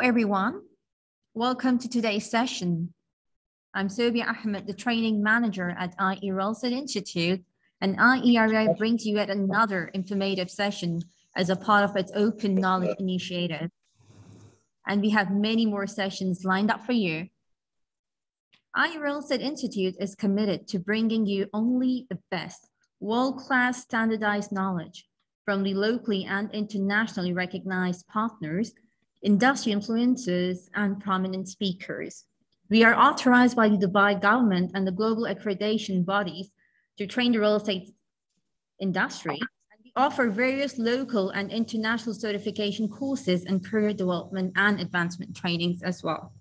everyone. Welcome to today's session. I'm Sobia Ahmed, the training manager at IE Institute, and IERI brings you yet another informative session as a part of its Open Knowledge Initiative. And we have many more sessions lined up for you. IE Institute is committed to bringing you only the best, world-class standardized knowledge from the locally and internationally recognized partners, industry influencers, and prominent speakers. We are authorized by the Dubai government and the global accreditation bodies to train the real estate industry. And we offer various local and international certification courses and career development and advancement trainings as well.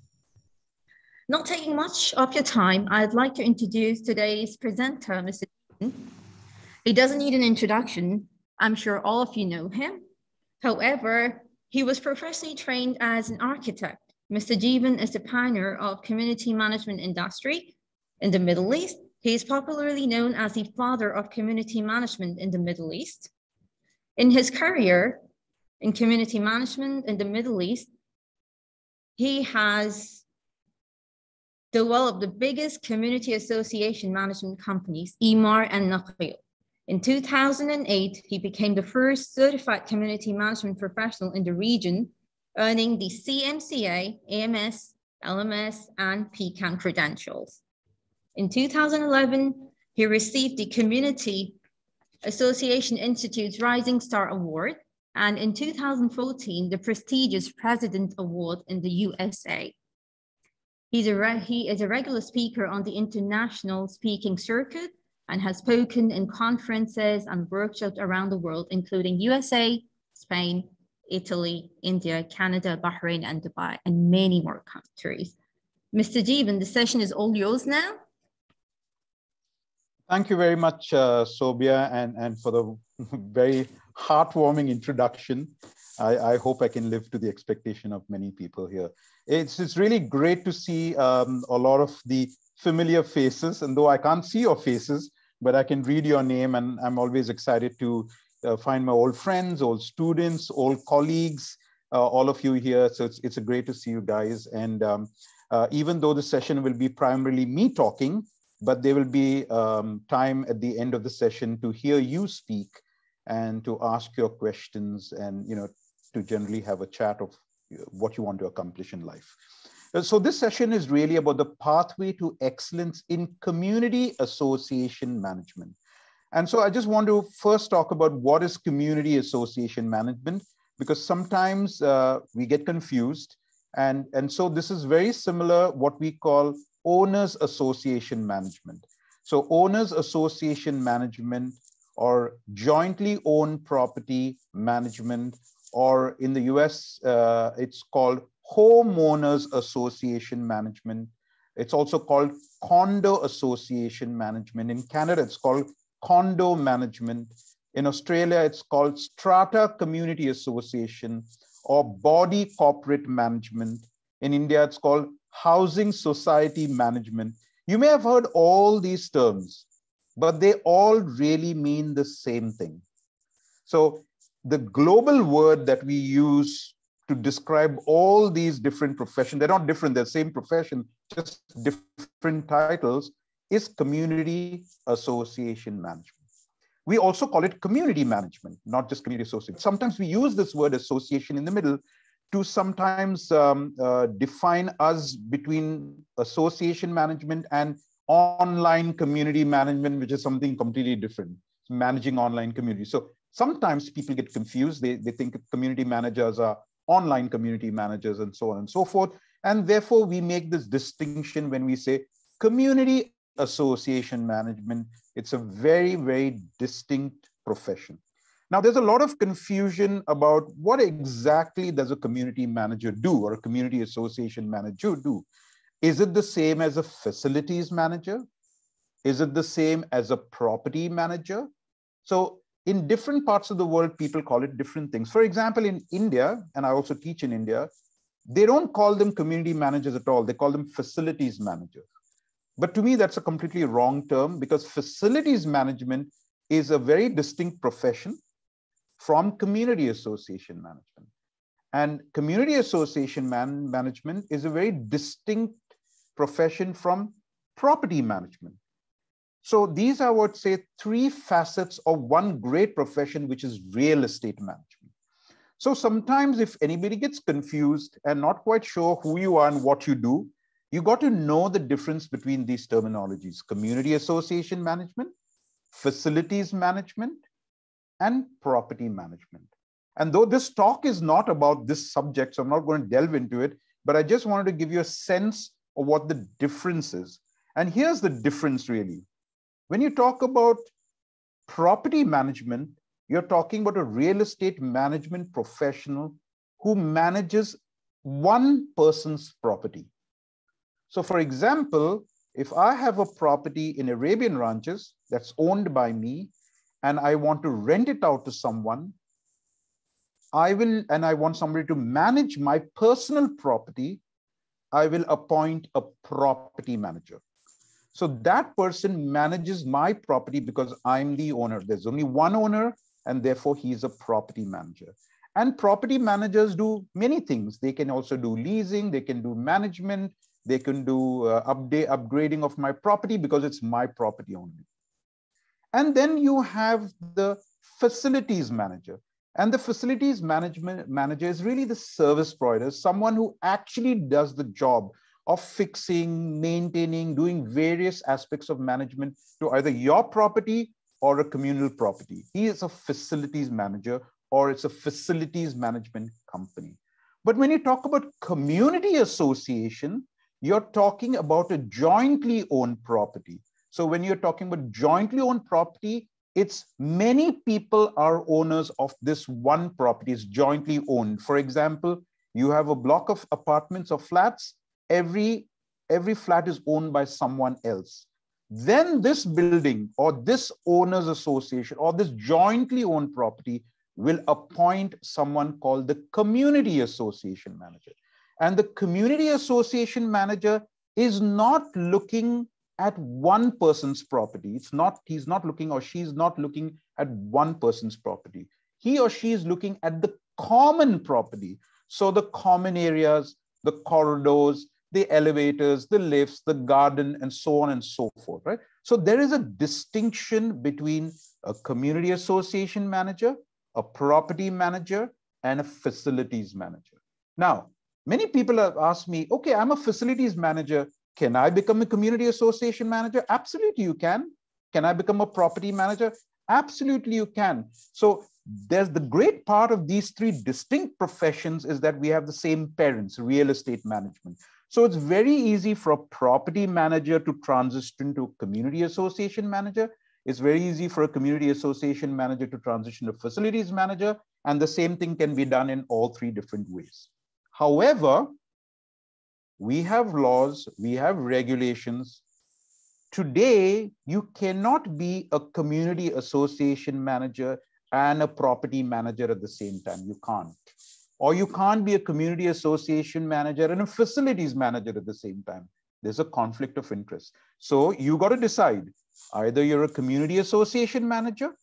Not taking much of your time, I'd like to introduce today's presenter, Mr. Jeevan. He doesn't need an introduction. I'm sure all of you know him. However, he was professionally trained as an architect. Mr. Jeevan is the pioneer of community management industry in the Middle East. He is popularly known as the father of community management in the Middle East. In his career in community management in the Middle East, he has developed the biggest community association management companies, Emaar and Nakheel. In 2008, he became the first certified community management professional in the region, earning the CMCA, AMS, LMS, and PCAM credentials. In 2011, he received the Community Association Institute's Rising Star Award, and in 2014, the prestigious President Award in the USA. He is a regular speaker on the international speaking circuit and has spoken in conferences and workshops around the world, including USA, Spain, Italy, India, Canada, Bahrain, and Dubai, and many more countries. Mr. Jeevan, the session is all yours now. Thank you very much, Sobia, and for the very heartwarming introduction. I hope I can live to the expectation of many people here. It's really great to see a lot of the familiar faces, and though I can't see your faces, but I can read your name, and I'm always excited to find my old friends, old students, old colleagues, all of you here. So it's great to see you guys. And even though the session will be primarily me talking, but there will be time at the end of the session to hear you speak and to ask your questions and, to generally have a chat of what you want to accomplish in life. So this session is really about the pathway to excellence in community association management. And so I just want to first talk about what is community association management, because sometimes we get confused. And so this is very similar what we call owners association management. So owners association management or jointly owned property management, or in the US, it's called homeowners association management. It's also called condo association management. In Canada, it's called condo management. In Australia, it's called strata community association or body corporate management. In India, it's called housing society management. You may have heard all these terms, but they all really mean the same thing. So the global word that we use to describe all these different professions, they're not different, they're the same profession, just different titles, is community association management. We also call it community management, not just community association. Sometimes we use this word association in the middle to sometimes define us between association management and online community management, which is something completely different, managing online community. So sometimes people get confused. They think community managers are online community managers and so on and so forth. And therefore, we make this distinction when we say community association management. It's a very, very distinct profession. Now, there's a lot of confusion about what exactly does a community manager do or a community association manager do. Is it the same as a facilities manager? Is it the same as a property manager? So in different parts of the world, people call it different things. For example, in India, and I also teach in India, they don't call them community managers at all. They call them facilities managers. But to me, that's a completely wrong term, because facilities management is a very distinct profession from community association management. And community association management is a very distinct profession from property management. So these are, I would say, three facets of one great profession, which is real estate management. So sometimes if anybody gets confused and not quite sure who you are and what you do, you got to know the difference between these terminologies: community association management, facilities management, and property management. And though this talk is not about this subject, so I'm not going to delve into it, but I just wanted to give you a sense of what the difference is. And here's the difference really. When you talk about property management, you're talking about a real estate management professional who manages one person's property. So for example, if I have a property in Arabian Ranches that's owned by me and I want to rent it out to someone, I want somebody to manage my personal property, I will appoint a property manager. So that person manages my property because I'm the owner. There's only one owner, and therefore he's a property manager. And property managers do many things. They can also do leasing, they can do management, they can do upgrading of my property because it's my property only. And then you have the facilities manager. And the facilities manager is really the service provider, someone who actually does the job of fixing, maintaining, doing various aspects of management to either your property or a communal property. He is a facilities manager, or it's a facilities management company. But when you talk about community association, you're talking about a jointly owned property. So when you're talking about jointly owned property, it's many people are owners of this one property. It's jointly owned. For example, you have a block of apartments or flats. Every flat is owned by someone else. Then this building or this owners association or this jointly owned property will appoint someone called the community association manager. And the community association manager is not looking at one person's property. He's not looking, or she's not looking at one person's property. He or she is looking at the common property. So the common areas, the corridors, the elevators, the lifts, the garden, and so on and so forth, right? So there is a distinction between a community association manager, a property manager, and a facilities manager. Now, many people have asked me, okay, I'm a facilities manager. Can I become a community association manager? Absolutely, you can. Can I become a property manager? Absolutely, you can. So there's the great part of these three distinct professions is that we have the same parents, real estate management. So it's very easy for a property manager to transition to a community association manager. It's very easy for a community association manager to transition to facilities manager. And the same thing can be done in all three different ways. However, we have laws, we have regulations. Today, you cannot be a community association manager and a property manager at the same time. You can't. Or you can't be a community association manager and a facilities manager at the same time. There's a conflict of interest. So you got to decide, either you're a community association manager,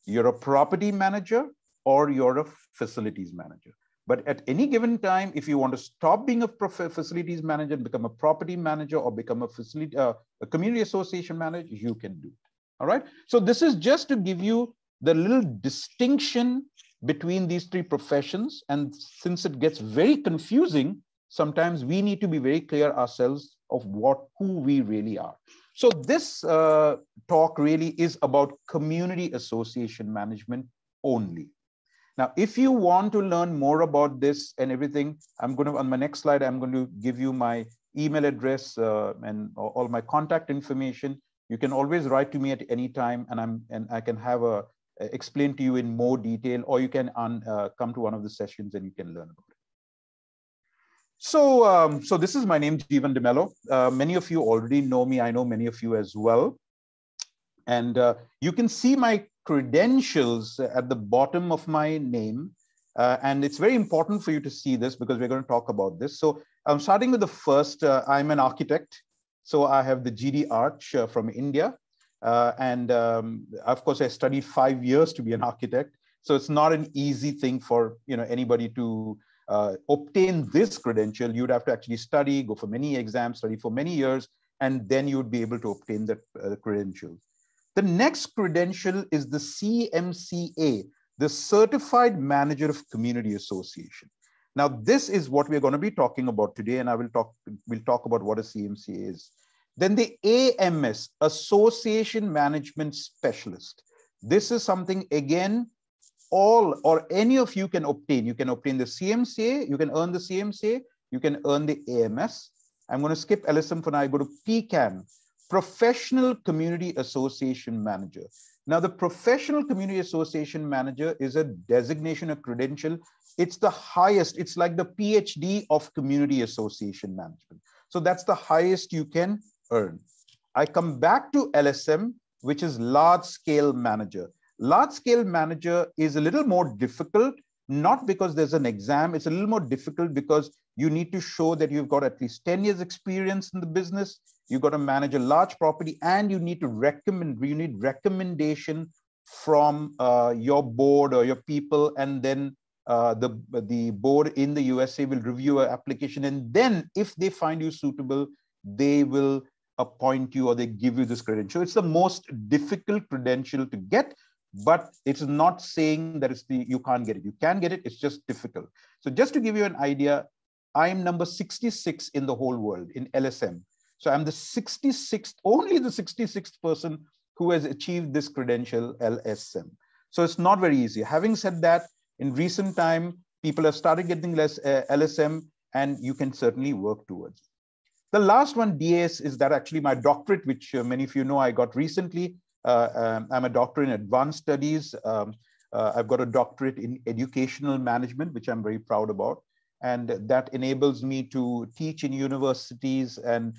you're a property manager, or you're a facilities manager. But at any given time, if you want to stop being a facilities manager and become a property manager or become a community association manager, you can do it. All right. So this is just to give you the little distinction between these three professions. And since it gets very confusing, sometimes we need to be very clear ourselves of who we really are. So this talk really is about community association management only. Now, if you want to learn more about this and everything, I'm going to, on my next slide, I'm going to give you my email address and all my contact information. You can always write to me at any time, and I can have explain to you in more detail, or you can come to one of the sessions and you can learn about it. So this is my name, Jeevan D'Mello. Many of you already know me. I know many of you as well. And you can see my credentials at the bottom of my name. And it's very important for you to see this because we're going to talk about this. So I'm starting with the first. I'm an architect. So I have the GD Arch from India. Of course, I studied 5 years to be an architect. So it's not an easy thing for anybody to obtain this credential, you'd have to actually study, go for many exams, study for many years, and then you would be able to obtain that credential. The next credential is the CMCA, the Certified Manager of Community Association. Now, this is what we're going to be talking about today, and we'll talk about what a CMCA is. Then the AMS, Association Management Specialist. This is something, again, all or any of you can obtain. You can obtain the CMCA, you can earn the CMCA, you can earn the AMS. I'm going to skip LSM for now. I go to PCAM, Professional Community Association Manager. Now, the Professional Community Association Manager is a designation, a credential. It's the highest. It's like the PhD of Community Association Management. So that's the highest you can earn. I come back to LSM, which is Large Scale Manager. Large Scale Manager is a little more difficult, not because there's an exam. It's a little more difficult because you need to show that you've got at least 10 years experience in the business. You've got to manage a large property, and you need recommendation from your board or your people, and then the board in the USA will review an application, and then if they find you suitable, they will appoint you or they give you this credential. It's the most difficult credential to get, but it's not saying that you can't get it. You can get it, it's just difficult. So just to give you an idea, I'm number 66 in the whole world in LSM. So I'm the 66th, only the 66th person who has achieved this credential, LSM. So it's not very easy. Having said that, in recent time, people have started getting less LSM, and you can certainly work towards it. The last one, DAS, is that actually my doctorate, which many of you know I got recently. I'm a doctor in advanced studies. I've got a doctorate in educational management, which I'm very proud about. And that enables me to teach in universities and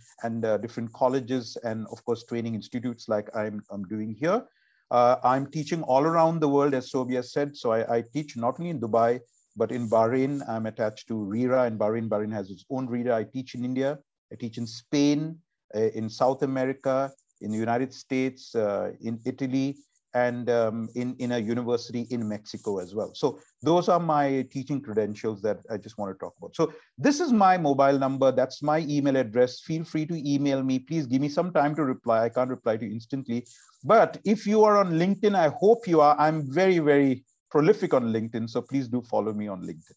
different colleges and, of course, training institutes like I'm doing here. I'm teaching all around the world, as Sobia said. So I teach not only in Dubai, but in Bahrain. I'm attached to RERA in Bahrain. Bahrain has its own RERA. I teach in India. I teach in Spain, in South America, in the United States, in Italy, and in a university in Mexico as well. So those are my teaching credentials that I just want to talk about. So this is my mobile number. That's my email address. Feel free to email me. Please give me some time to reply. I can't reply to you instantly. But if you are on LinkedIn, I hope you are. I'm very, very prolific on LinkedIn. So please do follow me on LinkedIn.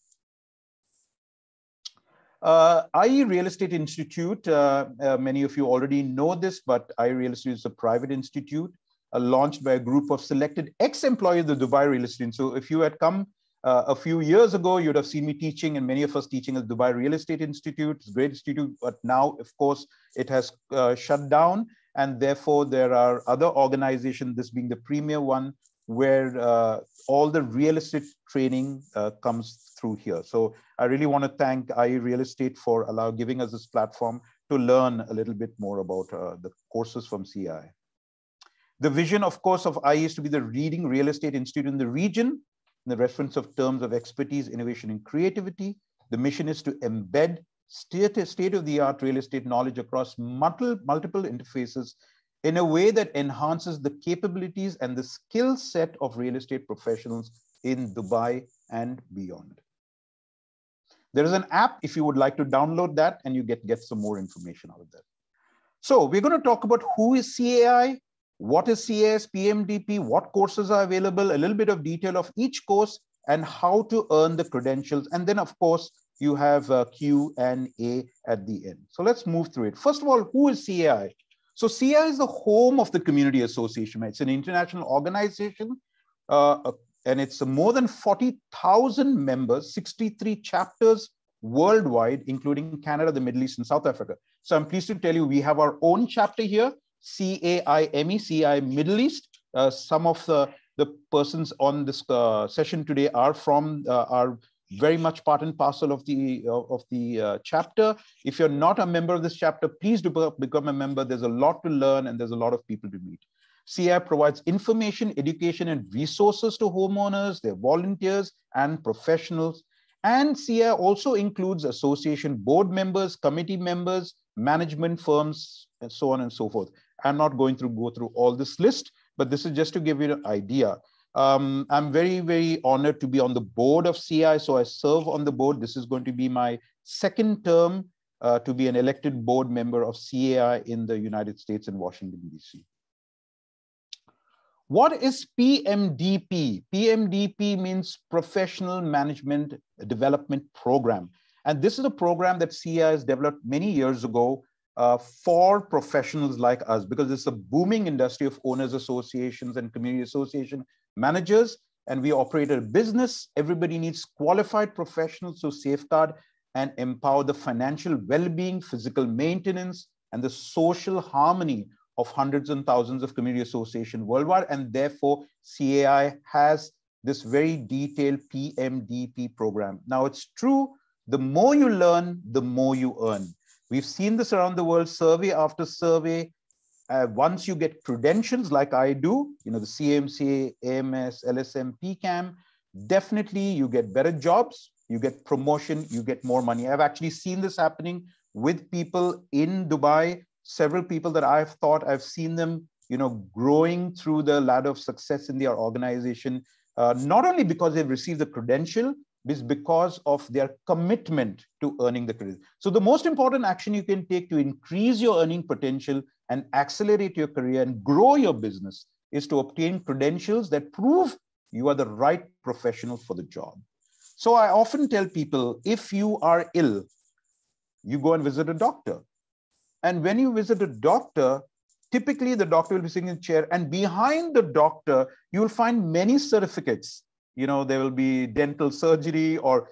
IE Real Estate Institute, many of you already know this, but IE Real Estate is a private institute launched by a group of selected ex-employees of the Dubai Real Estate. So if you had come a few years ago, you'd have seen me teaching, and many of us teaching at Dubai Real Estate Institute. It's a great institute, but now, of course, it has shut down, and therefore there are other organizations, this being the premier one, where all the real estate training comes through here. So I really want to thank IE Real Estate for giving us this platform to learn a little bit more about the courses from CI. The vision, of course, of IE is to be the leading real estate institute in the region, in the reference of terms of expertise, innovation, and creativity. The mission is to embed state-of-the-art real estate knowledge across multiple interfaces in a way that enhances the capabilities and the skill set of real estate professionals in Dubai and beyond. There is an app if you would like to download that, and you get some more information out of that. So we're going to talk about who is CAI, what is CAS, PMDP, what courses are available, a little bit of detail of each course, and how to earn the credentials. And then, of course, you have Q&A at the end. So let's move through it. First of all, who is CAI? So CAI is the home of the Community Association. It's an international organization, and it's more than 40,000 members, 63 chapters worldwide, including Canada, the Middle East, and South Africa. So I'm pleased to tell you we have our own chapter here, CAIME, CAI Middle East. Some of the persons on this session today are very much part and parcel of the chapter. If you're not a member of this chapter, please do become a member. There's a lot to learn, and there's a lot of people to meet. CI provides information, education, and resources to homeowners, their volunteers, and professionals. And CI also includes association board members, committee members, management firms, and so on and so forth. I'm not going to go through all this list, but this is just to give you an idea. I'm very, very honored to be on the board of CI. So I serve on the board. This is going to be my second term to be an elected board member of CAI in the United States in Washington, DC. What is PMDP? PMDP means Professional Management Development Program. And this is a program that CI has developed many years ago for professionals like us, because it's a booming industry of owners associations and community association managers, and we operate a business. Everybody needs qualified professionals to safeguard and empower the financial well-being, physical maintenance, and the social harmony of hundreds and thousands of community associations worldwide. And therefore, CAI has this very detailed PMDP program. Now, it's true, the more you learn, the more you earn. We've seen this around the world, survey after survey. Once you get credentials like I do, you know, the CMC, AMS, LSM, PCAM, definitely you get better jobs, you get promotion, you get more money. I've actually seen this happening with people in Dubai. Several people that I've thought, I've seen them, you know, growing through the ladder of success in their organization, not only because they've received the credential, but because of their commitment to earning the credit. So the most important action you can take to increase your earning potential and accelerate your career and grow your business is to obtain credentials that prove you are the right professional for the job. So I often tell people, if you are ill, you go and visit a doctor. And when you visit a doctor, typically the doctor will be sitting in a chair, and behind the doctor, you will find many certificates. You know, there will be dental surgery or,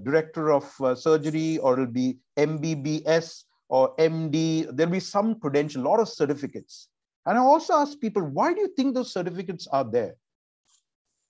director of surgery, or it'll be MBBS or MD. There'll be some credential, a lot of certificates. And I also ask people, why do you think those certificates are there?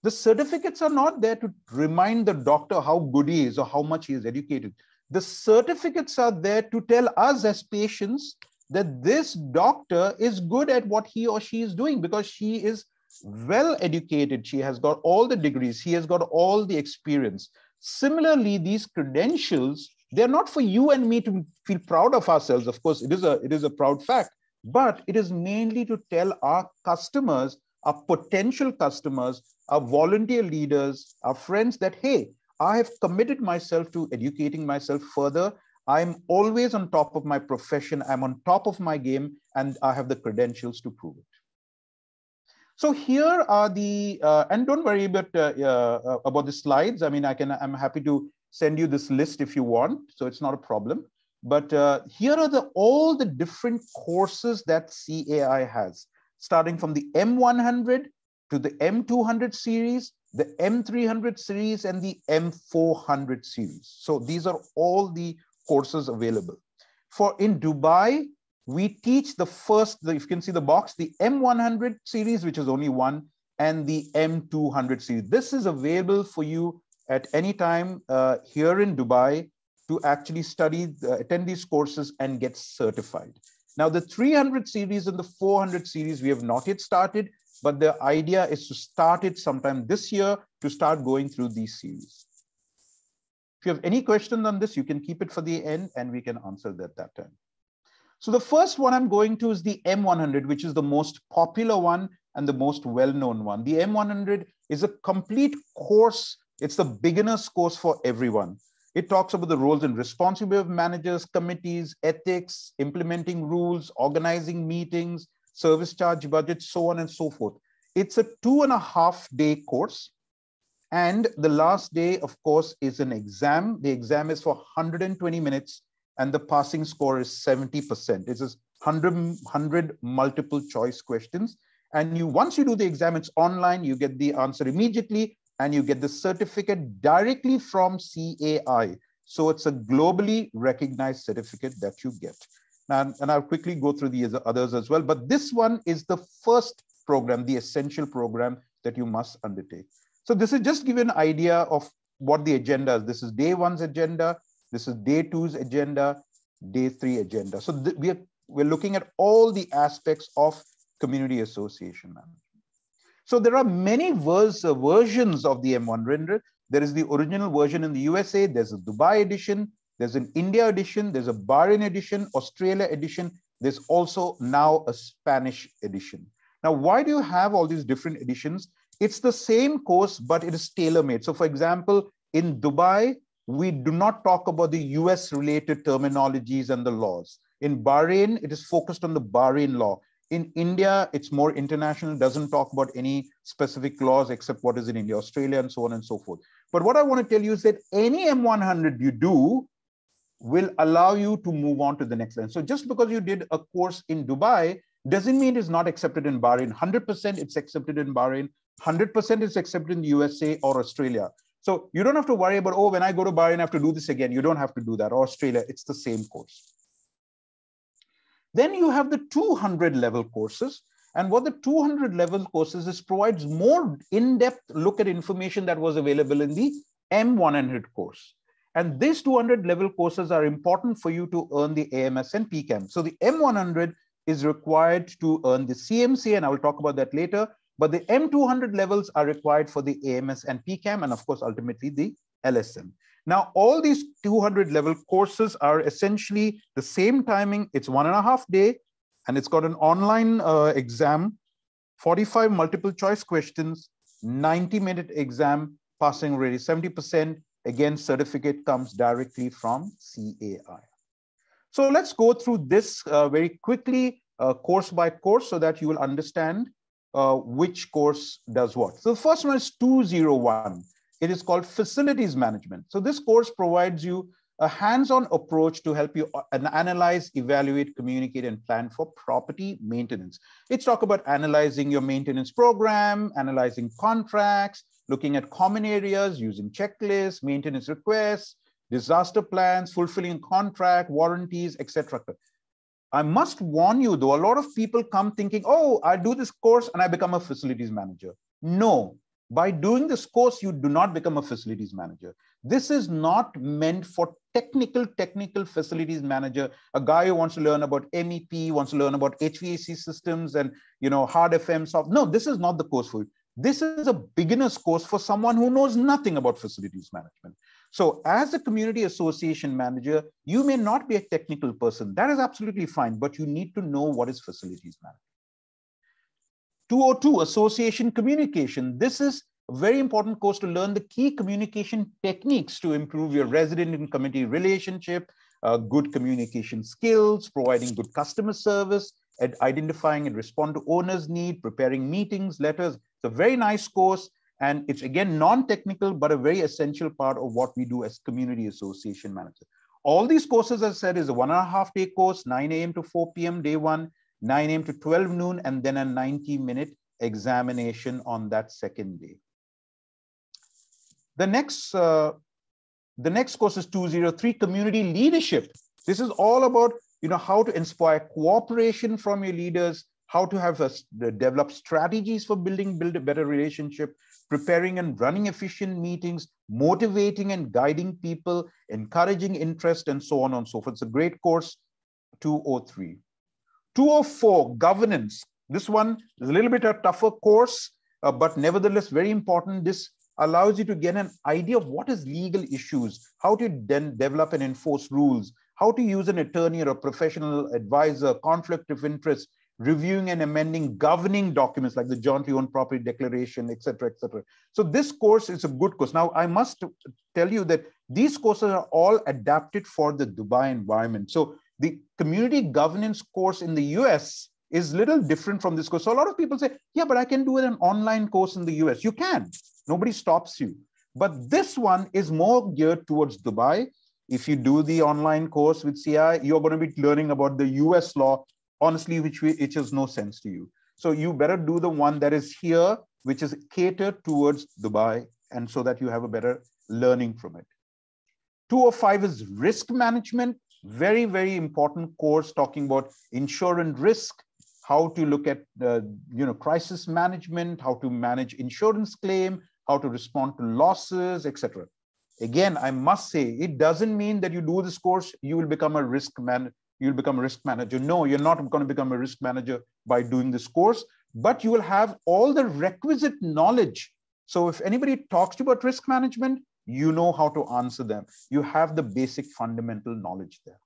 The certificates are not there to remind the doctor how good he is or how much he is educated. The certificates are there to tell us as patients that this doctor is good at what he or she is doing, because she is well educated. She has got all the degrees. He has got all the experience. Similarly, these credentials, they're not for you and me to feel proud of ourselves. Of course, it is a proud fact, but it is mainly to tell our customers, our potential customers, our volunteer leaders, our friends that, hey, I have committed myself to educating myself further. I'm always on top of my profession. I'm on top of my game, and I have the credentials to prove it. So here are the, and don't worry about the slides. I mean, I'm happy to send you this list if you want, so it's not a problem. But here are all the different courses that CAI has, starting from the M100 to the M200 series, the M300 series, and the M400 series. So these are all the courses available. In Dubai, we teach the first, if you can see the box, the M100 series, which is only one, and the M200 series. This is available for you at any time here in Dubai to actually study, attend these courses and get certified. Now, the 300 series and the 400 series, we have not yet started, but the idea is to start it sometime this year to start going through these series. If you have any questions on this, you can keep it for the end and we can answer that at that time. So the first one I'm going to is the M100, which is the most popular one and the most well-known one. The M100 is a complete course. It's the beginner's course for everyone. It talks about the roles and responsibilities of managers, committees, ethics, implementing rules, organizing meetings, service charge budgets, so on and so forth. It's a 2.5-day course. And the last day, of course, is an exam. The exam is for 120 minutes and the passing score is 70%. It's 100 multiple choice questions. And once you do the exam, it's online, you get the answer immediately and you get the certificate directly from CAI. So it's a globally recognized certificate that you get. And I'll quickly go through the others as well. But this one is the first program, the essential program that you must undertake. So this is just give you an idea of what the agenda is. This is day one's agenda. This is day two's agenda, day three agenda. So we're looking at all the aspects of community association management. So there are many versions of the M100. There is the original version in the USA. There's a Dubai edition. There's an India edition. There's a Bahrain edition, Australia edition. There's also now a Spanish edition. Now, why do you have all these different editions? It's the same course, but it is tailor-made. So for example, in Dubai, we do not talk about the US related terminologies and the laws. In Bahrain, it is focused on the Bahrain law. In India, it's more international, doesn't talk about any specific laws except what is in India, Australia, and so on and so forth. But what I want to tell you is that any M100 you do will allow you to move on to the next line. So just because you did a course in Dubai doesn't mean it's not accepted in Bahrain. 100% it's accepted in Bahrain, 100% it's accepted in the USA or Australia. So you don't have to worry about, oh, when I go to Bahrain, I have to do this again. You don't have to do that. Or Australia, it's the same course. Then you have the 200 level courses. And what the 200 level courses is provides more in-depth look at information that was available in the M100 course. And these 200 level courses are important for you to earn the AMS and PCAM. So the M100 is required to earn the CMC, and I will talk about that later. But the M200 levels are required for the AMS and PCAM, and of course, ultimately the LSM. Now, all these 200 level courses are essentially the same timing. It's 1.5 days, and it's got an online exam, 45 multiple choice questions, 90-minute exam, passing rate 70%. Again, certificate comes directly from CAI. So let's go through this very quickly, course by course, so that you will understand which course does what. So the first one is 201. It is called Facilities Management. So this course provides you a hands-on approach to help you analyze, evaluate, communicate, and plan for property maintenance. It's talk about analyzing your maintenance program, analyzing contracts, looking at common areas, using checklists, maintenance requests, disaster plans, fulfilling contract, warranties, etc. I must warn you, though, a lot of people come thinking, oh, I do this course and I become a facilities manager. No, by doing this course, you do not become a facilities manager. This is not meant for technical facilities manager, a guy who wants to learn about MEP, wants to learn about HVAC systems and hard FM soft. No, this is not the course for you. This is a beginner's course for someone who knows nothing about facilities management. So as a community association manager, you may not be a technical person. That is absolutely fine, but you need to know what is facilities management. 202, Association Communication. This is a very important course to learn the key communication techniques to improve your resident and community relationship, good communication skills, providing good customer service, at identifying and respond to owners' need, preparing meetings, letters. It's a very nice course. And it's, again, non-technical, but a very essential part of what we do as community association managers. All these courses, as I said, is a 1.5 day course, 9 a.m. to 4 p.m. day one, 9 a.m. to 12 noon, and then a 90-minute examination on that second day. The next course is 203, Community Leadership. This is all about how to inspire cooperation from your leaders, how to have develop strategies for build a better relationship, preparing and running efficient meetings, motivating and guiding people, encouraging interest, and so on and so forth. It's a great course, 203. 204, Governance. This one is a little bit a tougher course, but nevertheless very important. This allows you to get an idea of what is legal issues, how to then develop and enforce rules, how to use an attorney or a professional advisor, conflict of interest, reviewing and amending governing documents like the jointly owned property declaration, etc., etc. So this course is a good course. Now, I must tell you that these courses are all adapted for the Dubai environment. So the community governance course in the US is a little different from this course. So a lot of people say, yeah, but I can do an online course in the US. You can. Nobody stops you. But this one is more geared towards Dubai. If you do the online course with CI, you're going to be learning about the US law, honestly, which has no sense to you. So you better do the one that is here, which is catered towards Dubai, and so that you have a better learning from it. 205 is Risk Management. Very, very important course talking about insurance risk, how to look at crisis management, how to manage insurance claim, how to respond to losses, etc. Again, I must say, it doesn't mean that you do this course, you will become a risk manager. You'll become a risk manager. No, you're not going to become a risk manager by doing this course, but you will have all the requisite knowledge. So if anybody talks to you about risk management, you know how to answer them. You have the basic fundamental knowledge there.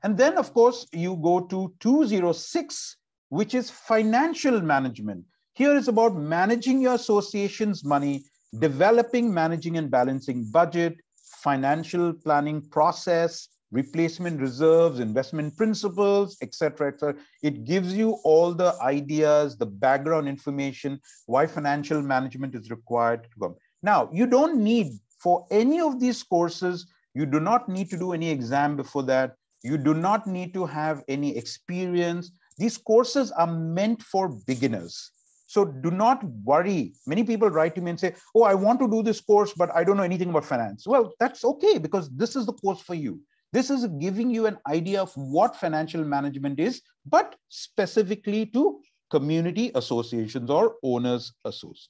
And then, of course, you go to 206, which is financial management. Here is about managing your association's money, developing, managing, and balancing budget, financial planning process, replacement reserves, investment principles, etc., etc. It gives you all the ideas, the background information, why financial management is required to go. Now, you don't need, for any of these courses, you do not need to do any exam before that. You do not need to have any experience. These courses are meant for beginners. So do not worry. Many people write to me and say, oh, I want to do this course, but I don't know anything about finance. Well, that's okay, because this is the course for you. This is giving you an idea of what financial management is, but specifically to community associations or owners associations.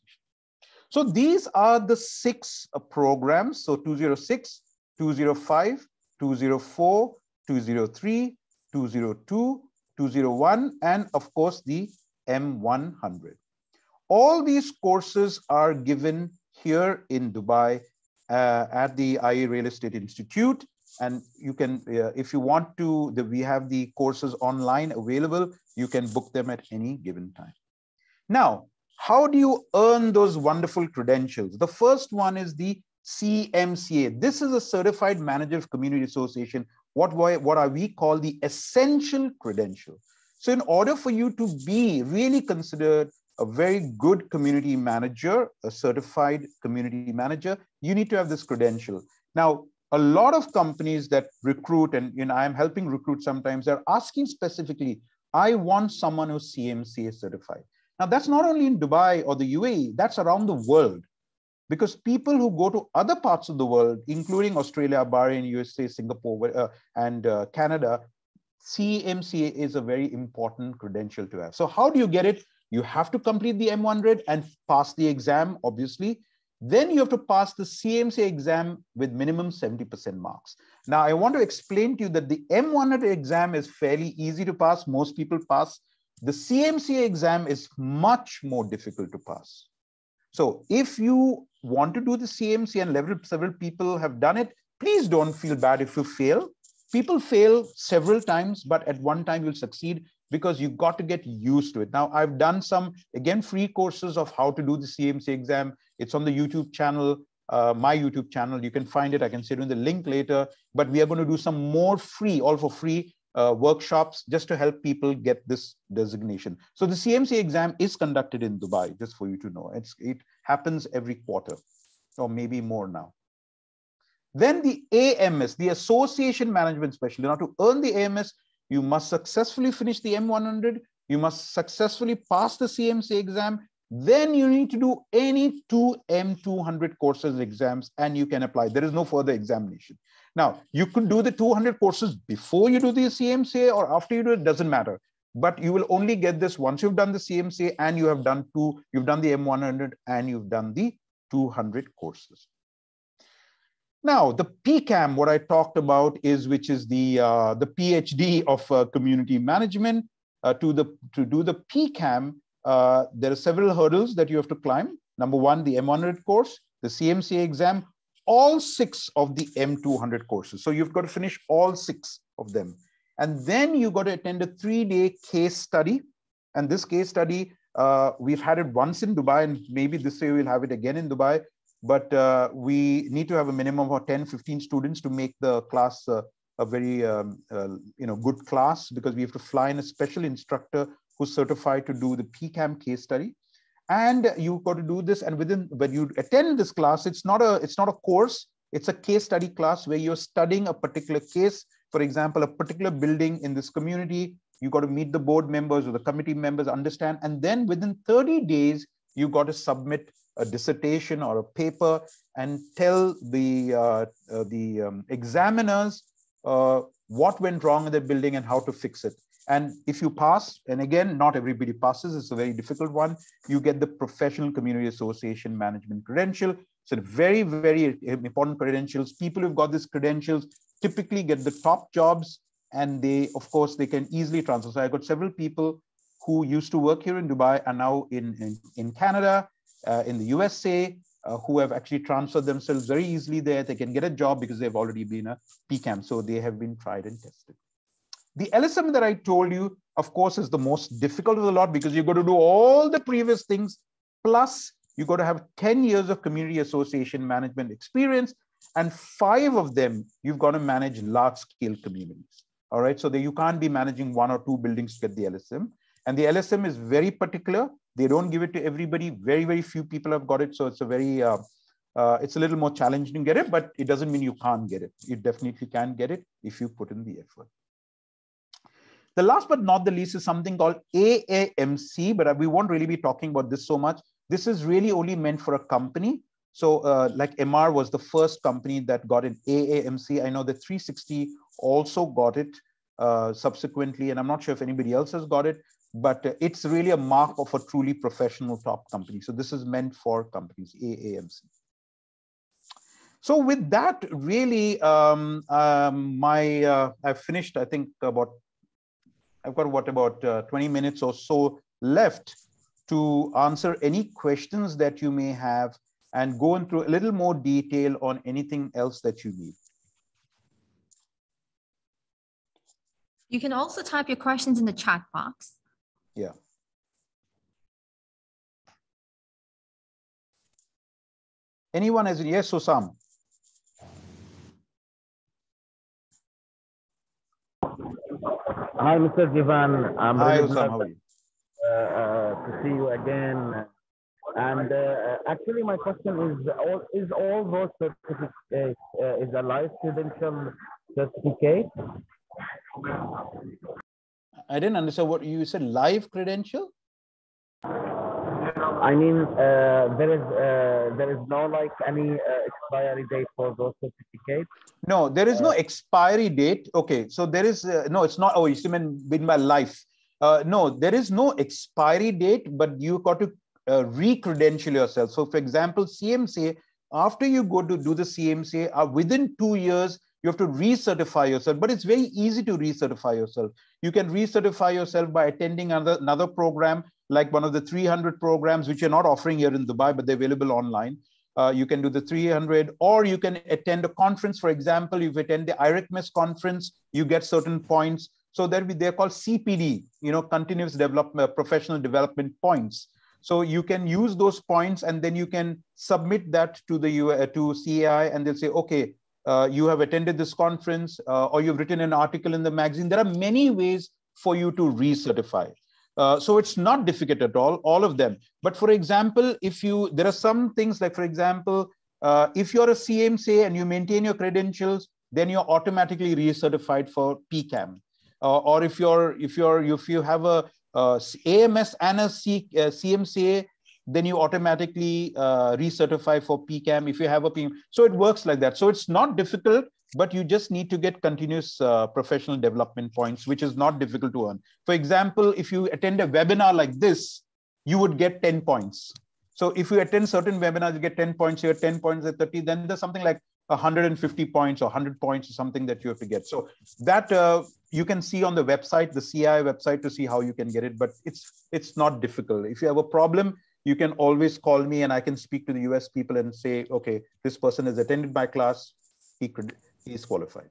So these are the 6 programs. So 206, 205, 204, 203, 202, 201, and of course the M100. All these courses are given here in Dubai at the IE Real Estate Institute. And you can, if you want to, we have the courses online available. You can book them at any given time. Now, how do you earn those wonderful credentials? The first one is the CMCA. This is a Certified Manager of Community Association, what we call the essential credential. So in order for you to be really considered a very good community manager, a certified community manager, you need to have this credential. Now, a lot of companies that recruit, and I'm helping recruit sometimes, they're asking specifically, I want someone who's CMCA certified. Now, that's not only in Dubai or the UAE, that's around the world. Because people who go to other parts of the world, including Australia, Bahrain, USA, Singapore, and Canada, CMCA is a very important credential to have. So how do you get it? You have to complete the M100 and pass the exam, obviously. Then you have to pass the CMC exam with minimum 70% marks. Now, I want to explain to you that the M100 exam is fairly easy to pass. Most people pass. The CMC exam is much more difficult to pass. So if you want to do the CMC, and several people have done it, please don't feel bad if you fail. People fail several times, but at one time you'll succeed, because you've got to get used to it. Now, I've done some, again, free courses of how to do the CMC exam. It's on the YouTube channel, my YouTube channel. You can find it. I can send you the link later. But we are going to do some more free, all for free workshops, just to help people get this designation. So the CMC exam is conducted in Dubai, just for you to know. It happens every quarter, or maybe more now. Then the AMS, the Association Management Specialist. Now, to earn the AMS, you must successfully finish the M100. You must successfully pass the CMC exam. Then you need to do any 2 M200 courses exams, and you can apply. There is no further examination. Now, you could do the 200 courses before you do the CMCA or after you do it, doesn't matter. But you will only get this once you've done the CMCA and you have done you've done the M100 and you've done the 200 courses. Now, the PCAM, what I talked about is, which is the PhD of community management. To do the PCAM, there are several hurdles that you have to climb. Number one, the M100 course, the CMCA exam, all 6 of the M200 courses. So you've got to finish all 6 of them. And then you've got to attend a 3-day case study. And this case study, we've had it once in Dubai, and maybe this year we'll have it again in Dubai. But we need to have a minimum of 10, 15 students to make the class a very good class, because we have to fly in a special instructor who's certified to do the PCAM case study. And you've got to do this. And when you attend this class, it's not a course, it's a case study class where you're studying a particular case. For example, a particular building in this community, you've got to meet the board members or the committee members, understand. And then within 30 days, you've got to submit a dissertation or a paper and tell the examiners what went wrong in the building and how to fix it. And if you pass, and again, not everybody passes, it's a very difficult one, you get the Professional Community Association Management Credential. So very, very important credentials. People who've got these credentials typically get the top jobs, and they, of course, they can easily transfer. So I got several people who used to work here in Dubai are now in Canada, in the USA, who have actually transferred themselves very easily there. They can get a job because they've already been a PCAM. So they have been tried and tested. The LSM that I told you of course, is the most difficult of the lot because you've got to do all the previous things, plus you've got to have 10 years of community association management experience, and 5 of them, you've got to manage large-scale communities. All right, so that you can't be managing 1 or 2 buildings to get the LSM. And the LSM is very particular. They don't give it to everybody. Very, very few people have got it. So it's a very, it's a little more challenging to get it, but it doesn't mean you can't get it. You definitely can get it if you put in the effort. The last but not the least is something called AAMC, but we won't really be talking about this so much. This is really only meant for a company. So like MR was the first company that got an AAMC. I know that 360 also got it subsequently, and I'm not sure if anybody else has got it, but it's really a mark of a truly professional top company. So this is meant for companies, AAMC. So with that, really, I've finished, I think I've got what, about 20 minutes or so left to answer any questions that you may have and go into a little more detail on anything else that you need. You can also type your questions in the chat box. Yeah. Anyone has, yes, Osam? Hi, Mr. Jeevan. I'm Hi, really Osam. glad How are you? to see you again. And actually, my question is all those certificates is a live credential certificate? I didn't understand what you said. Live credential? I mean, there is no like any expiry date for those certificates. No, there is no expiry date. Okay, so there is no. It's not. Oh, you mean by life? No, there is no expiry date, but you got to re-credential yourself. So, for example, CMC. After you go to do the CMC, within 2 years, you have to recertify yourself. But it's very easy to recertify yourself. You can recertify yourself by attending another program, like one of the 300 programs, which you're not offering here in Dubai, but they're available online. You can do the 300, or you can attend a conference. For example, if you attend the IRECMES conference, you get certain points. So they're called CPD, continuous development, professional development points. So you can use those points, and then you can submit that to to CAI, and they'll say, okay, you have attended this conference, or you've written an article in the magazine. There are many ways for you to recertify. So it's not difficult at all of them. But for example, there are some things like, for example, if you're a CMC and you maintain your credentials, then you're automatically recertified for PCAM. Or if you have a AMS and a CMCA, then you automatically recertify for PCAM if you have a PM. So it works like that. So it's not difficult, but you just need to get continuous professional development points, which is not difficult to earn. For example, if you attend a webinar like this, you would get 10 points. So if you attend certain webinars, you get 10 points here, 10 points at 30, then there's something like 150 points or 100 points or something that you have to get. So that you can see on the website, the CI website, to see how you can get it, but it's not difficult. If you have a problem, you can always call me and I can speak to the US people and say, okay, this person has attended my class, he is qualified.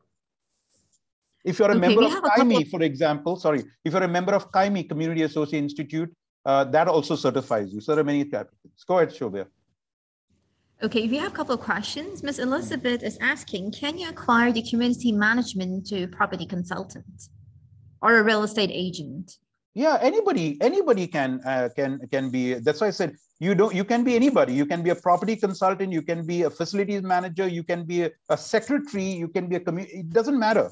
If you're a member of CIME, for example, if you're a member of CIME, Community Associate Institute, that also certifies you. So there are many types of things. Go ahead, Shobha. Okay, if you have a couple of questions, Ms. Elizabeth is asking, can you acquire the community management to property consultant or a real estate agent? Yeah, anybody can be. That's why I said you can be anybody. You can be a property consultant, you can be a facilities manager, you can be a secretary, you can be a community. It doesn't matter.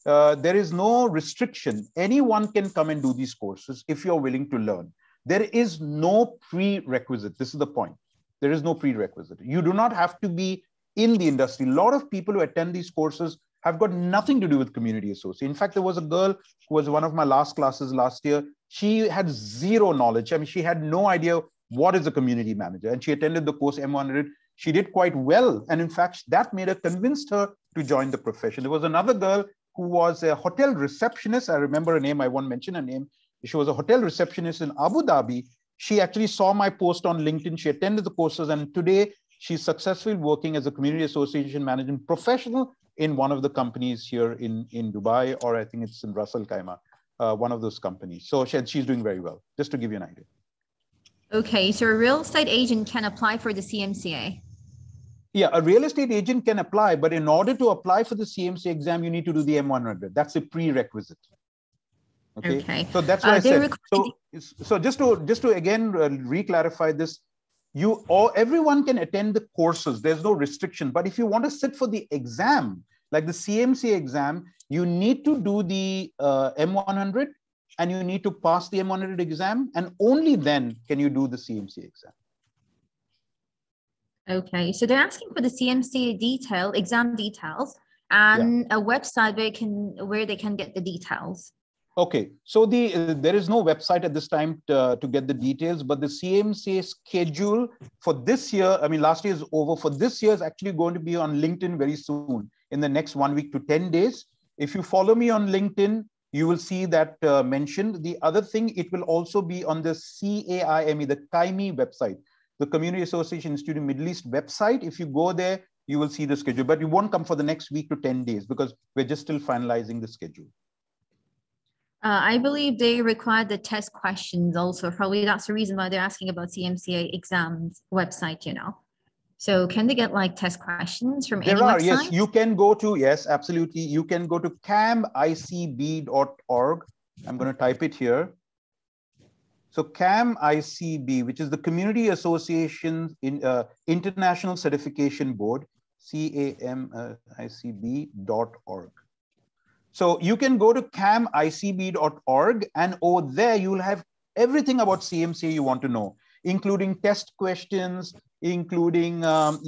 There is no restriction. Anyone can come and do these courses if you're willing to learn. There is no prerequisite. This is the point. There is no prerequisite. You do not have to be in the industry. A lot of people who attend these courses have got nothing to do with community association. In fact, there was a girl who was one of my last classes last year. She had zero knowledge. I mean, she had no idea what is a community manager. And she attended the course M200. She did quite well. And in fact, that convinced her to join the profession. There was another girl who was a hotel receptionist. I remember her name. I won't mention her name. She was a hotel receptionist in Abu Dhabi. She actually saw my post on LinkedIn. She attended the courses, and today she's successfully working as a community association management professional in one of the companies here in Dubai, or I think it's in Ras Al Khaimah. one of those companies. So she's doing very well, just to give you an idea. Okay, so a real estate agent can apply for the CMCA. Yeah, a real estate agent can apply, but in order to apply for the CMC exam, you need to do the M100. That's a prerequisite. Okay. So that's why I said. So just to again re-clarify this, everyone can attend the courses. There's no restriction. But if you want to sit for the exam, like the CMC exam, you need to do the M100 and you need to pass the M100 exam, and only then can you do the CMC exam. Okay, so they're asking for the CMC exam details, and a website where they can get the details. Okay, so there is no website at this time to get the details, but the CMC schedule for this year, I mean, last year is over. For this year is actually going to be on LinkedIn very soon, in the next 1 week to 10 days. If you follow me on LinkedIn, you will see that mentioned. The other thing, it will also be on the CAIME, the CIME website, the Community Association Institute in Middle East website. If you go there, you will see the schedule, but you won't come for the next week to 10 days because we're just still finalizing the schedule. I believe they require the test questions also. Probably that's the reason why they're asking about CMCA exams website, you know. So can they get like test questions from any website? Yes, you can go to, yes, absolutely. You can go to camicb.org. I'm going to type it here. So CAMICB, which is the Community Association International Certification Board, camicb.org. So you can go to camicb.org, and over there you will have everything about CMCA you want to know, including test questions, including a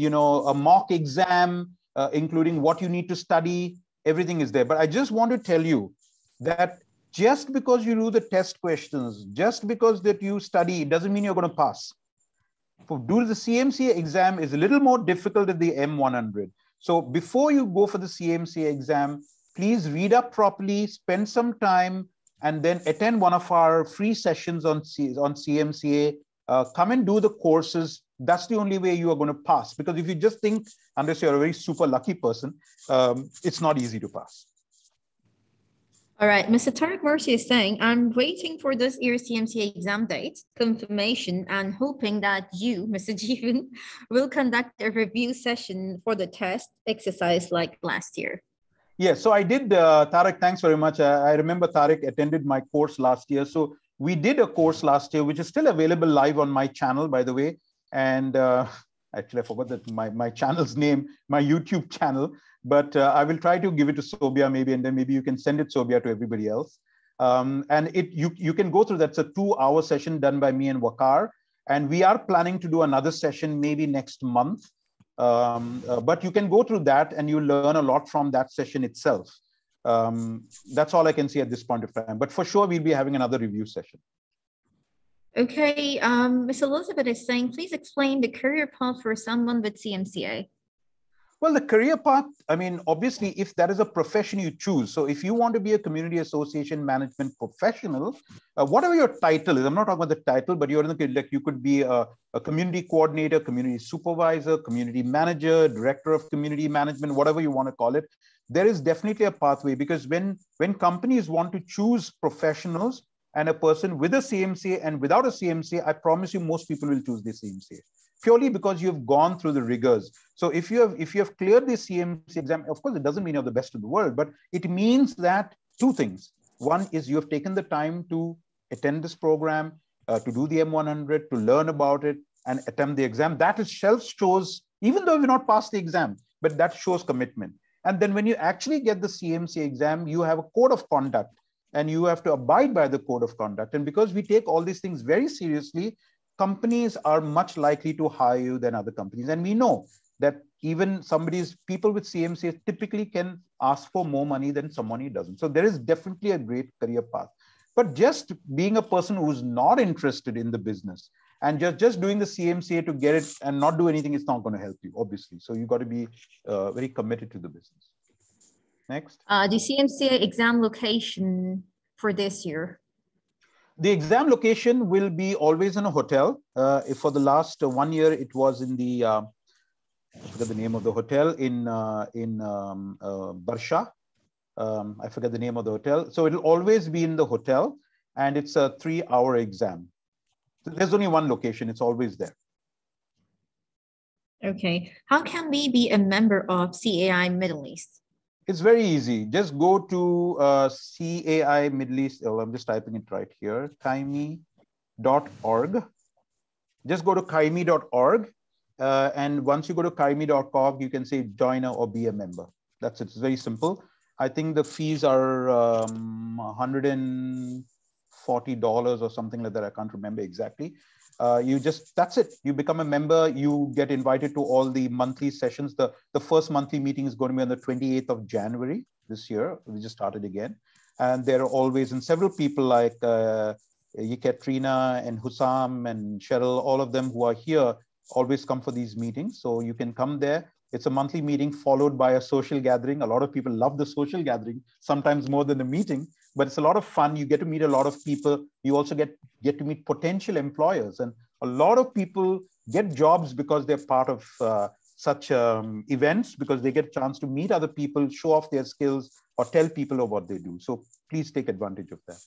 mock exam, including what you need to study. Everything is there. But I just want to tell you that just because you do the test questions, just because that you study, it doesn't mean you're going to pass. To do the CMCA exam is a little more difficult than the M100. So before you go for the CMCA exam, please read up properly, spend some time, and then attend one of our free sessions on CMCA. Come and do the courses. That's the only way you are going to pass. Because if you just think, unless you're a very super lucky person, it's not easy to pass. All right, Mr. Tariq Mercy is saying, I'm waiting for this year's CMCA exam date confirmation and hoping that you, Mr. Jeevan, will conduct a review session for the test exercise like last year. Yeah, so I did, Tariq, thanks very much. I remember Tariq attended my course last year. So we did a course last year, which is still available live on my channel, by the way. And actually, I forgot that my channel's name, my YouTube channel. But I will try to give it to Sobia maybe, and then maybe you can send it, Sobia, to everybody else. And you can go through that. It's a 2-hour session done by me and Waqar. And we are planning to do another session maybe next month. But you can go through that and you learn a lot from that session itself. That's all I can say at this point of time. But for sure, we'll be having another review session. Okay, Ms. Elizabeth is saying, please explain the career path for someone with CMCA. Well, the career path, I mean, obviously, if that is a profession you choose. So if you want to be a community association management professional, whatever your title is, I'm not talking about the title, but you're in the, like, you could be a community coordinator, community supervisor, community manager, director of community management, whatever you want to call it. There is definitely a pathway, because when companies want to choose professionals and a person with a CMCA and without a CMCA, I promise you most people will choose the CMCA. Purely because you've gone through the rigors. So if you have cleared the CMC exam, of course, it doesn't mean you're the best in the world, but it means that 2 things. One is you have taken the time to attend this program, to do the M100, to learn about it and attempt the exam. That itself shows, even though you've not passed the exam, but that shows commitment. And then when you actually get the CMC exam, you have a code of conduct and you have to abide by the code of conduct. And because we take all these things very seriously, companies are much likely to hire you than other companies. And we know that even people with CMCA typically can ask for more money than someone who doesn't. So there is definitely a great career path. But just being a person who's not interested in the business and just doing the CMCA to get it and not do anything, it's not going to help you, obviously. So you've got to be very committed to the business. Next. The CMCA exam location for this year. The exam location will be always in a hotel. For the last 1 year, it was in the, I forget the name of the hotel, in Barsha. I forget the name of the hotel. So it'll always be in the hotel, and it's a 3-hour exam. So there's only one location, it's always there. Okay. How can we be a member of CAI Middle East? It's very easy. Just go to CAI Middle East. Oh, I'm just typing it right here, CIMBorg. Just go to CIMBorg. And once you go to CIMBorg, you can say join or be a member. That's it. It's very simple. I think the fees are $140 or something like that. I can't remember exactly. That's it. You become a member. You get invited to all the monthly sessions. The first monthly meeting is going to be on the 28th of January this year. We just started again. And there are always, and several people like Yekaterina and Hussam and Cheryl, all of them who are here always come for these meetings. So you can come there. It's a monthly meeting followed by a social gathering. A lot of people love the social gathering, sometimes more than the meeting, but it's a lot of fun. You get to meet a lot of people. You also get to meet potential employers. And a lot of people get jobs because they're part of such events, because they get a chance to meet other people, show off their skills, or tell people of what they do. So please take advantage of that.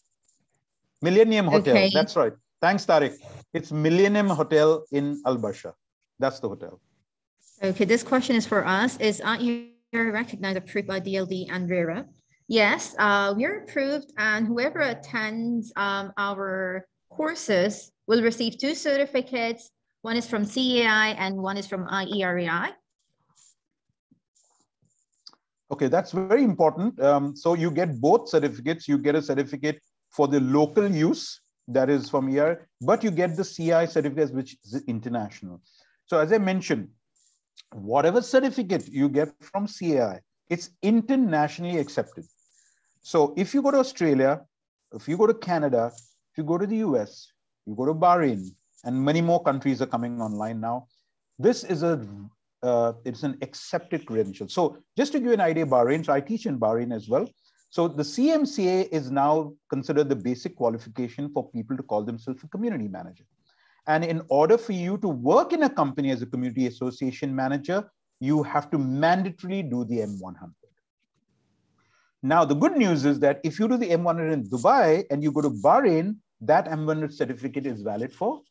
Millennium Hotel, Okay. That's right. Thanks, Tariq. It's Millennium Hotel in Al Basha. That's the hotel. Okay, this question is for us. Aren't you recognized, approved by DLD and RERA? Yes, we're approved, and whoever attends our courses will receive 2 certificates. One is from CAI and one is from IERAI. Okay, that's very important. So you get both certificates. You get a certificate for the local use, that is from ER, but you get the CI certificate, which is international. So as I mentioned, whatever certificate you get from CAI, it's internationally accepted. So if you go to Australia, if you go to Canada, if you go to the US, you go to Bahrain, and many more countries are coming online now, this is it's an accepted credential. So just to give you an idea, Bahrain, so I teach in Bahrain as well. So the CMCA is now considered the basic qualification for people to call themselves a community manager. And in order for you to work in a company as a community association manager, you have to mandatorily do the M100. Now, the good news is that if you do the M100 in Dubai and you go to Bahrain, that M100 certificate is valid for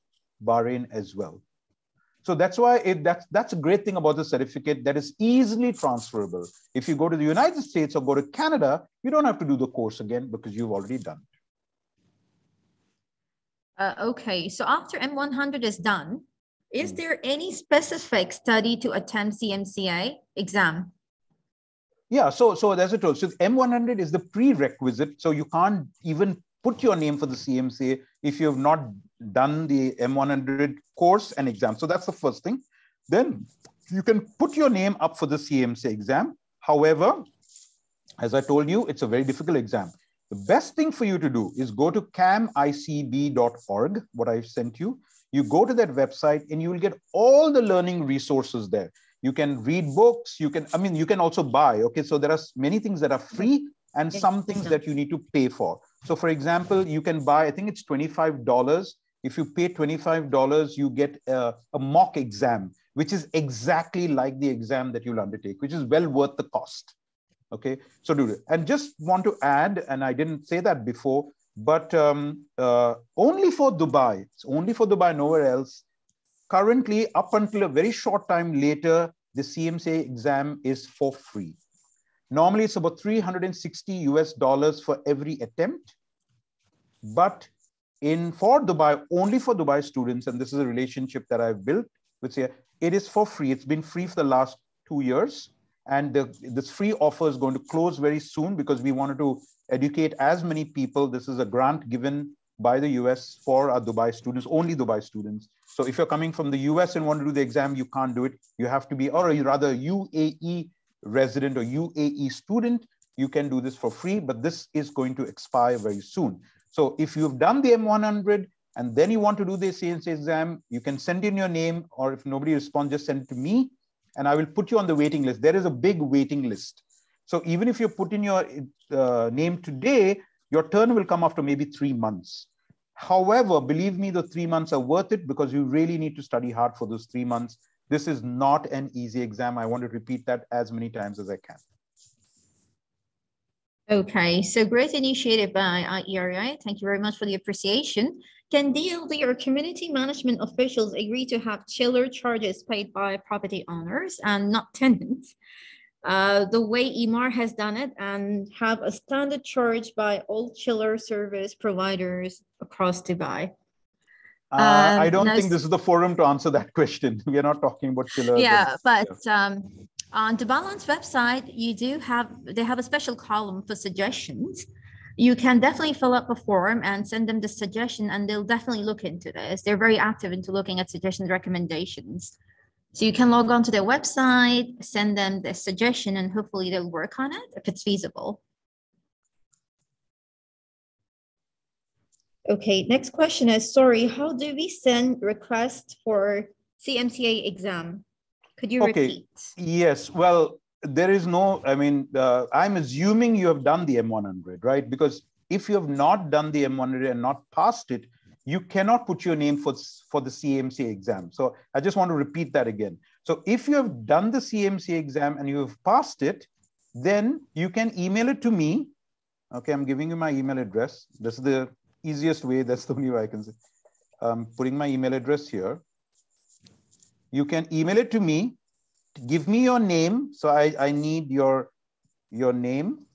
Bahrain as well. So that's why that's a great thing about the certificate, that is easily transferable. If you go to the United States or go to Canada, you don't have to do the course again because you've already done it. Okay, so after M100 is done, is there any specific study to attend CMCA exam? Yeah, so as I told, so M100 is the prerequisite. So you can't even put your name for the CMCA if you have not done the M100 course and exam. So that's the first thing. Then you can put your name up for the CMC exam. However, as I told you, it's a very difficult exam. The best thing for you to do is go to camicb.org, what I've sent you. You go to that website and you will get all the learning resources there. You can read books, you can also buy. Okay, so there are many things that are free and some things that you need to pay for. So for example, you can buy, I think it's $25. If you pay $25, you get a mock exam, which is exactly like the exam that you'll undertake, which is well worth the cost. Okay, so do it. And just want to add, and I didn't say that before, but only for Dubai, it's only for Dubai, nowhere else. Currently, up until a very short time later, the CMC exam is for free. Normally, it's about $360 US for every attempt. But for Dubai, only for Dubai students, and this is a relationship that I've built with CMC, it is for free. It's been free for the last 2 years. And this free offer is going to close very soon because we wanted to educate as many people. This is a grant given by the US for our Dubai students, only Dubai students. So if you're coming from the US and want to do the exam, you can't do it. You have to be, or rather UAE resident or UAE student, you can do this for free, but this is going to expire very soon. So if you've done the M100 and then you want to do the CMC exam, you can send in your name, or if nobody responds, just send it to me and I will put you on the waiting list. There is a big waiting list. So even if you put in your name today, your turn will come after maybe 3 months. However, believe me, the 3 months are worth it because you really need to study hard for those 3 months. This is not an easy exam. I want to repeat that as many times as I can. Okay, so great initiative by ERI. Thank you very much for the appreciation. Can DLD or community management officials agree to have chiller charges paid by property owners and not tenants, the way EMAR has done it, and have a standard charge by all chiller service providers across Dubai? I don't think this is the forum to answer that question. We are not talking about chillers. Yeah, but on the Balance website, they have a special column for suggestions. You can definitely fill up a form and send them the suggestion, and they'll definitely look into this. They're very active into looking at suggestions, recommendations. So you can log on to their website, send them the suggestion, and hopefully they'll work on it if it's feasible. Okay, next question is, sorry, how do we send requests for CMCA exam? Could you repeat? Yes, well, there is no, I mean, I'm assuming you have done the M100, right? Because if you have not done the M100 and not passed it, you cannot put your name for the CMC exam. So I just want to repeat that again. So if you have done the CMC exam and you have passed it, then you can email it to me. Okay, I'm giving you my email address. This is the easiest way. That's the only way I can say. I'm putting my email address here. You can email it to me. Give me your name. So I need your name,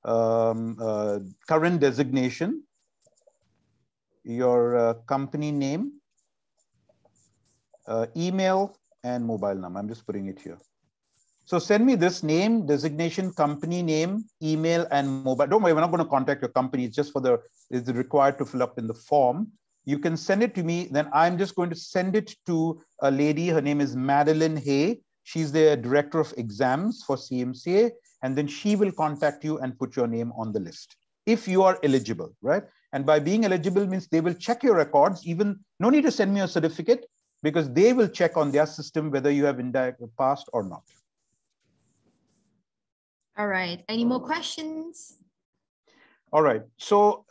current designation, your company name, email, and mobile number. I'm just putting it here. So send me this name, designation, company name, email, and mobile. Don't worry, we're not going to contact your company. It's just for it's required to fill up in the form. You can send it to me. Then I'm just going to send it to a lady. Her name is Madeline Hay. She's the director of exams for CMCA. And then she will contact you and put your name on the list if you are eligible, right? And by being eligible means they will check your records. Even no need to send me a certificate, because they will check on their system whether you have passed or not. All right. Any more questions? All right. So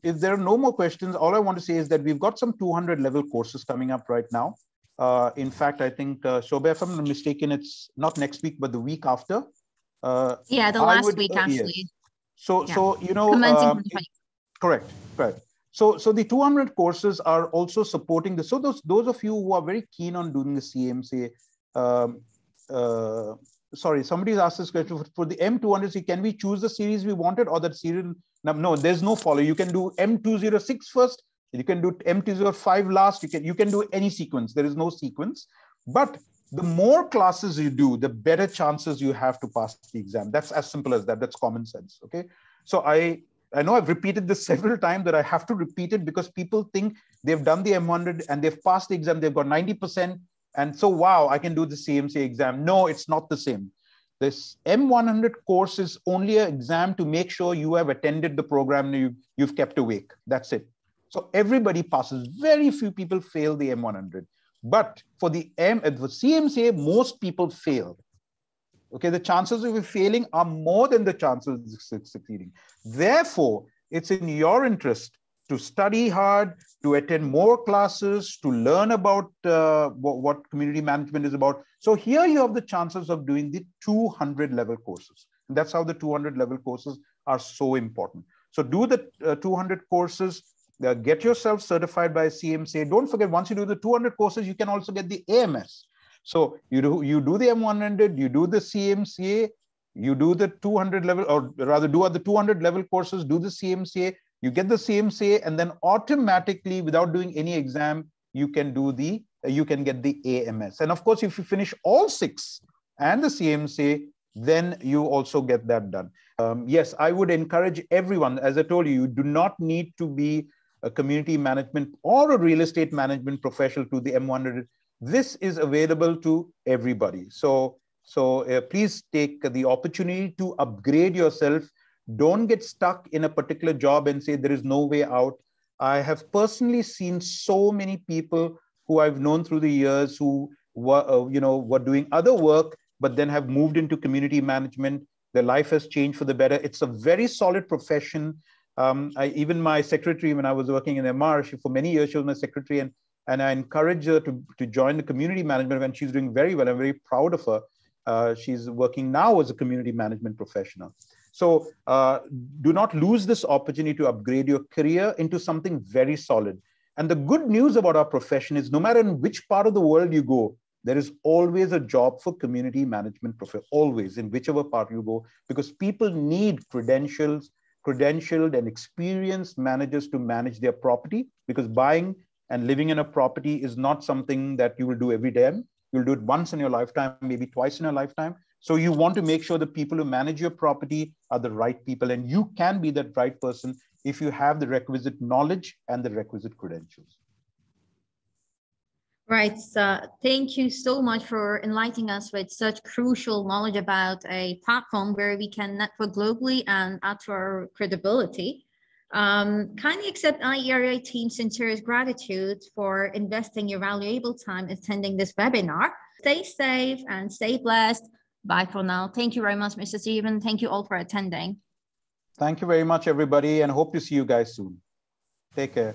if there are no more questions, all I want to say is that we've got some 200 level courses coming up right now. In fact, I think, Shobha, if I'm not mistaken, it's not next week, but the week after. Yeah, the last week, actually. Yes. So, yeah. so you know, correct. So the 200 courses are also supporting this. So those of you who are very keen on doing the CMCA, sorry, somebody's asked this question for the M200. Can we choose the series we wanted or that serial? No, there's no follow. You can do M206 first. You can do M205 last. You can do any sequence. There is no sequence. But the more classes you do, the better chances you have to pass the exam. That's as simple as that. That's common sense. Okay. So I know I've repeated this several times, that I have to repeat it because people think they've done the M100 and they've passed the exam. They've got 90%. And so, wow, I can do the CMC exam. No, it's not the same. This M100 course is only an exam to make sure you have attended the program and you've kept awake. That's it. So everybody passes. Very few people fail the M100. But for the CMCA, most people fail. Okay, the chances of you failing are more than the chances of succeeding. Therefore, it's in your interest to study hard, to attend more classes, to learn about what community management is about. So here you have the chances of doing the 200 level courses. And that's how the 200 level courses are so important. So do the 200 courses, get yourself certified by CMCA. Don't forget, once you do the 200 courses, you can also get the AMS. So you do the M100, you do the CMCA, you do the 200 level, or rather do the 200 level courses, do the CMCA, you get the CMCA, and then automatically, without doing any exam, you can get the AMS. And of course, if you finish all 6 and the CMCA, then you also get that done. Yes, I would encourage everyone. As I told you, you do not need to be a community management or a real estate management professional to the M100. This is available to everybody. So please take the opportunity to upgrade yourself. Don't get stuck in a particular job and say there is no way out. I have personally seen so many people who I've known through the years who were doing other work, but then have moved into community management. Their life has changed for the better. It's a very solid profession. Even my secretary, when I was working in MR, for many years, she was my secretary, and I encourage her to join the community management, and she's doing very well. I'm very proud of her. She's working now as a community management professional. So do not lose this opportunity to upgrade your career into something very solid. And the good news about our profession is no matter in which part of the world you go, there is always a job for community management profession, always, in whichever part you go, because people need credentialed and experienced managers to manage their property, because buying and living in a property is not something that you will do every day. You'll do it once in your lifetime, maybe twice in your lifetime. So you want to make sure the people who manage your property are the right people, and you can be that right person if you have the requisite knowledge and the requisite credentials. Right. So thank you so much for enlightening us with such crucial knowledge about a platform where we can network globally and add to our credibility. Kindly accept IERA team's sincerest gratitude for investing your valuable time attending this webinar. Stay safe and stay blessed. Bye for now. Thank you very much, Mr. Jeevan. Thank you all for attending. Thank you very much, everybody, and hope to see you guys soon. Take care.